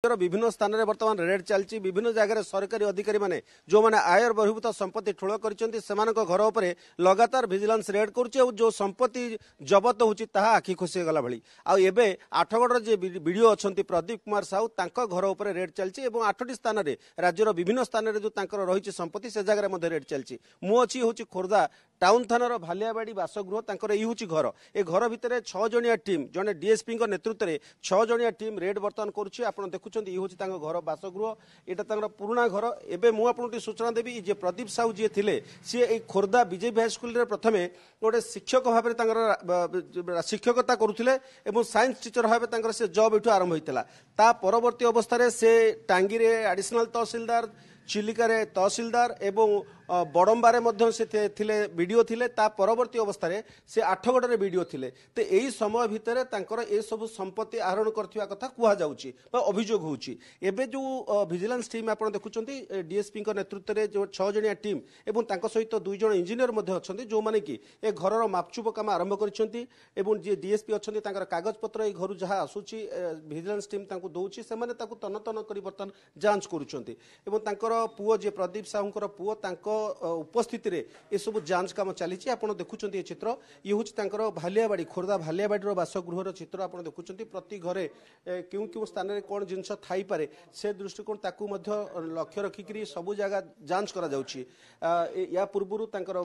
विभिन्न स्थान में बर्तमान रेड चलती विभिन्न जगह सरकारी अधिकारी माने जो माने आयर बहिर्भूत संपत्ति ठूल कर घर उपर लगातार विजिलेंस रेड कर जो संपत्ति जबत होची आखि खुशी गला भली आबे आठगढ़ जे वीडियो अच्छा प्रदीप कुमार साहू घर उपर रेड चलती 8टी स्थान में राज्यर विभिन्न स्थान में जो रही संपत्ति से जगह रेड चलती मु अच्छी हूँ खोर्धा टाउन थानार भालियाबाड़ी बासगृह ये हूँ घर ए घर भितर 6 जणिया टीम जड़े डीएसपी नेतृत्व में 6 जणिया टीम रेड बर्तमान करुच्ची आप देखुं ये हूँ घर बासगृह यहाँ पुराणा घर एवं मुझे सूचना देवी जे प्रदीप साहू जी थे सी खोर्धा बीजेपी हाईस्कल प्रथम गोटे शिक्षक भाव शिक्षकता करुले साइंस टीचर भाव से जॉब ये आरंभ होता परवर्ती अवस्था से टांगी एडिशनल तहसिलदार चिलिकार तहसिलदार एवं बड़म्बारे से वीडियो थिले परवर्ती अवस्था से आठगढ़ वीडियो थिले तो यही समय भितर ए सब संपत्ति आहरण करथिबा कथा कुहा जाउची बा अभियोग होउची एबे जो विजिलेंस टीम आप देखुं डीएसपी नेतृत्व में जो 6 जणिया टीम एवं तांको सहित 2 जण इंजीनियर अच्छा जो मैंने कि ए घर मापचुप काम आरंभ करिसेंती एवं जे डीएसपी अच्छा तांकर कागज पत्र ए घर जहाँ आसूची विजिलेंस टीम तांको दउची से माने ताको तन तन करी बर्तन जांच करुचंती एवं तांकर पुओ जे प्रदीप साहूंकर पुओ तांको उपस्थिति रे ये सब जांच काम चली आपड़ देखुं ये चित्र ये हूँ भालियाबाड़ी खोर्धा भालियाबाड़ी बासगृह चित्र आप देखुं प्रति घरे क्यों क्यों स्थान में कौन जिनस थाईपे से दृष्टिकोण लक्ष्य रखिक सब जगह जांच या पूर्व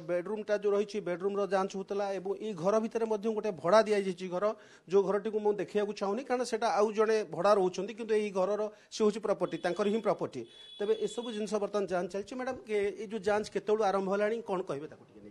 बेडरूमटा जो रही बेडरूम जांच होता ये घर भितर गोटे भड़ा दि घर जो घर टी मुझे देखा चाहूनी कारण से आउ जड़े भड़ा रोचे कि घर सी हूँ प्रॉपर्टी ही प्रॉपर्टी तेज ये सब जिन बर्तमान जांच चलती मैडम ये जो जांच केत आरंभ है कौन कहे